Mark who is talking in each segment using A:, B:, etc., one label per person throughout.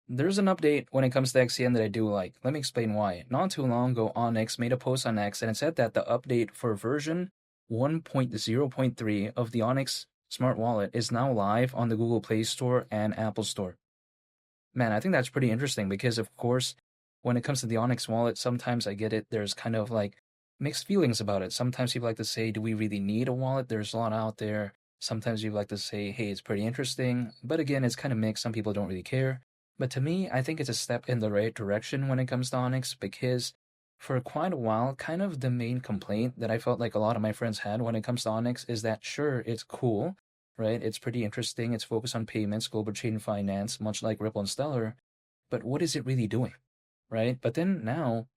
A: There's an update when it comes to XCN that I do like. Let me explain why. Not too long ago, Onyx made a post on X and it said that the update for version 1.0.3 of the Onyx smart wallet is now live on the Google Play Store and Apple Store. Man, I think that's pretty interesting because, of course, when it comes to the Onyx wallet, sometimes I get it. There's kind of like mixed feelings about it. Sometimes people like to say, do we really need a wallet? There's a lot out there. Sometimes you like to say, hey, it's pretty interesting. But again, it's kind of mixed. Some people don't really care. But to me, I think it's a step in the right direction when it comes to Onyx because for quite a while, kind of the main complaint that I felt like a lot of my friends had when it comes to Onyx is that sure, it's cool, right? It's pretty interesting. It's focused on payments, global chain finance, much like Ripple and Stellar. But what is it really doing, right? But then now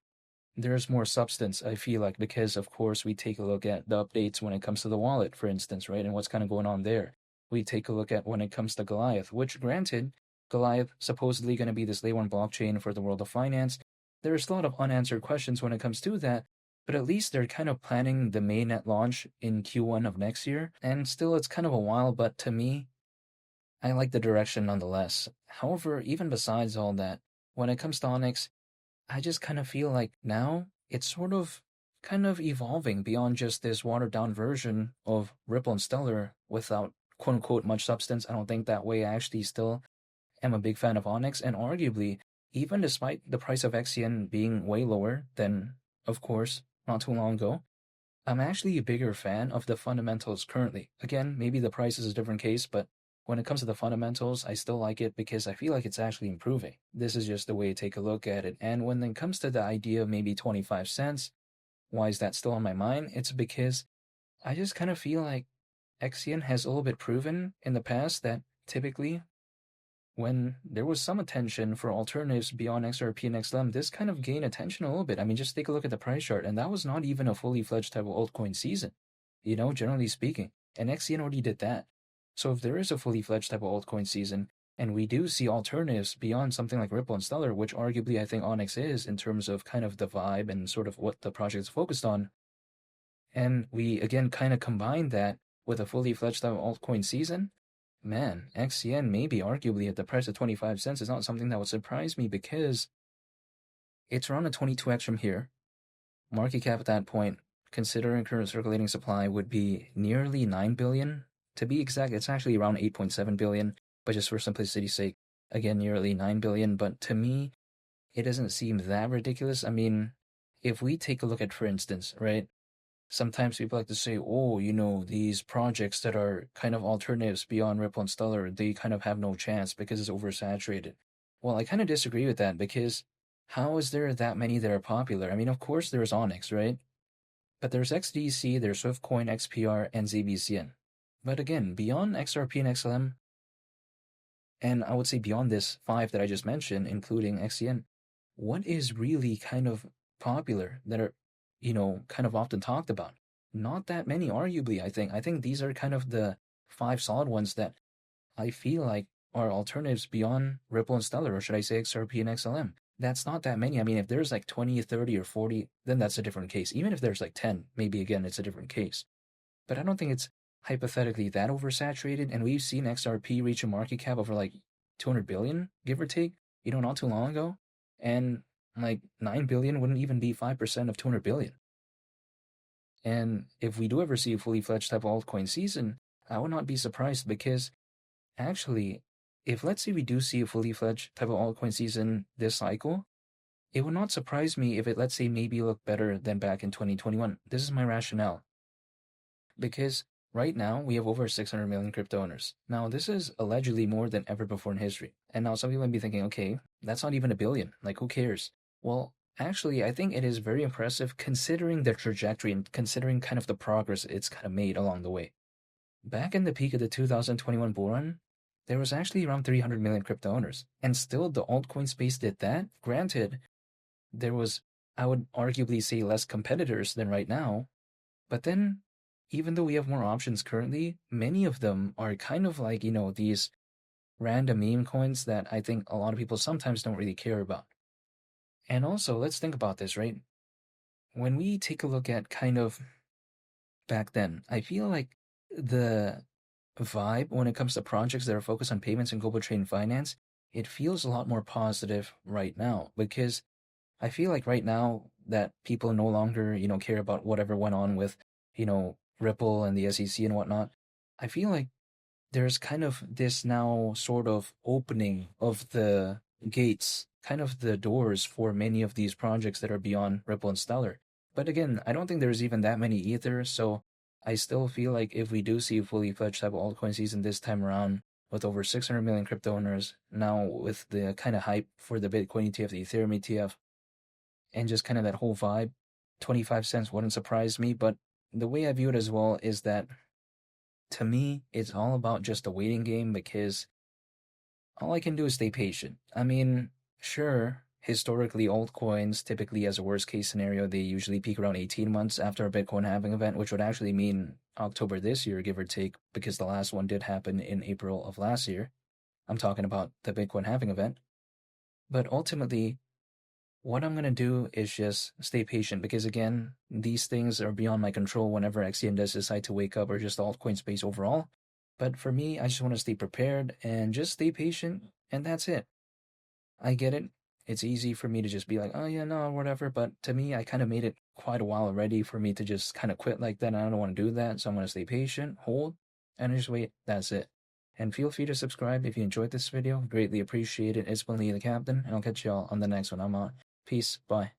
A: there's more substance, I feel like, because of course we take a look at the updates when it comes to the wallet, for instance, right? And what's kind of going on there. We take a look at when it comes to Goliath, which granted, Goliath supposedly going to be this layer one blockchain for the world of finance. There's a lot of unanswered questions when it comes to that, but at least they're kind of planning the mainnet launch in Q1 of next year. And still, it's kind of a while, but to me, I like the direction nonetheless. However, even besides all that, when it comes to Onyx, I just kind of feel like now it's sort of kind of evolving beyond just this watered down version of Ripple and Stellar without quote unquote much substance. I don't think that way. I actually still am a big fan of Onyx, and arguably, even despite the price of XCN being way lower than, of course, not too long ago, I'm actually a bigger fan of the fundamentals currently. Again, maybe the price is a different case, but when it comes to the fundamentals, I still like it because I feel like it's actually improving. This is just the way to take a look at it. And when it comes to the idea of maybe 25 cents, why is that still on my mind? It's because I just kind of feel like XCN has a little bit proven in the past that typically when there was some attention for alternatives beyond XRP and XLM, this kind of gained attention a little bit. I mean, just take a look at the price chart, and that was not even a fully fledged type of altcoin season, generally speaking. And XCN already did that. So if there is a fully fledged type of altcoin season, and we do see alternatives beyond something like Ripple and Stellar, which arguably I think Onyx is in terms of kind of the vibe and sort of what the project is focused on, and we again kind of combine that with a fully fledged type of altcoin season, man, XCN maybe arguably at the price of 25 cents is not something that would surprise me because it's around a 22x from here. Market cap at that point, considering current circulating supply, would be nearly 9 billion. To be exact, it's actually around 8.7 billion, but just for simplicity's sake, again, nearly 9 billion. But to me, it doesn't seem that ridiculous. I mean, if we take a look at, for instance, right, sometimes people like to say, oh, these projects that are kind of alternatives beyond Ripple and Stellar, they kind of have no chance because it's oversaturated. Well, I kind of disagree with that because how is there that many that are popular? I mean, of course there's Onyx, right? But there's XDC, there's Swiftcoin, XPR, and ZBCN. But again, beyond XRP and XLM, and I would say beyond this five that I just mentioned, including XCN, what is really kind of popular that are kind of often talked about? Not that many, arguably, I think. I think these are kind of the five solid ones that I feel like are alternatives beyond Ripple and Stellar, or should I say XRP and XLM. That's not that many. I mean, if there's like 20, 30, or 40, then that's a different case. Even if there's like 10, maybe again, it's a different case. But I don't think it's hypothetically that oversaturated. And we've seen XRP reach a market cap over like 200 billion, give or take, not too long ago. And like 9 billion wouldn't even be 5% of 200 billion. And if we do ever see a fully fledged type of altcoin season, I would not be surprised because actually, if let's say we do see a fully fledged type of altcoin season this cycle, it would not surprise me if it, let's say, maybe look better than back in 2021. This is my rationale. Because right now, we have over 600 million crypto owners. Now, this is allegedly more than ever before in history. And now some people might be thinking, okay, that's not even a billion. Like, who cares? Well, actually, I think it is very impressive considering the trajectory and considering kind of the progress it's kind of made along the way. Back in the peak of the 2021 bull run, there was actually around 300 million crypto owners. And still, the altcoin space did that. Granted, there was, I would arguably say, less competitors than right now. But then, even though we have more options currently, many of them are kind of like, these random meme coins that I think a lot of people sometimes don't really care about. And also, let's think about this, right? When we take a look at kind of back then, I feel like the vibe when it comes to projects that are focused on payments and global trade and finance it feels a lot more positive right now because I feel like right now that people no longer, care about whatever went on with, Ripple and the SEC and whatnot. I feel like there's kind of this now sort of opening of the gates, kind of the doors for many of these projects that are beyond Ripple and Stellar. But again, I don't think there's even that many either. So I still feel like if we do see a fully fledged type of altcoin season this time around, with over 600 million crypto owners, now with the kind of hype for the Bitcoin ETF, the Ethereum ETF, and just kind of that whole vibe, 25 cents wouldn't surprise me. But the way I view it as well is that to me, it's all about just a waiting game because all I can do is stay patient. I mean, sure, historically, altcoins typically, as a worst case scenario, they usually peak around 18 months after a Bitcoin halving event, which would actually mean October this year, give or take, because the last one did happen in April of last year. I'm talking about the Bitcoin halving event. But ultimately, what I'm going to do is just stay patient because, again, these things are beyond my control whenever XCN does decide to wake up or just the altcoin space overall. But for me, I just want to stay prepared and just stay patient, and that's it. I get it. It's easy for me to just be like, oh, yeah, no, whatever. But to me, I kind of made it quite a while already for me to just kind of quit like that. I don't want to do that. So I'm going to stay patient, hold, and just wait. That's it. And feel free to subscribe if you enjoyed this video. Greatly appreciate it. It's been Lee the Captain, and I'll catch y'all on the next one. I'm on. Peace. Bye.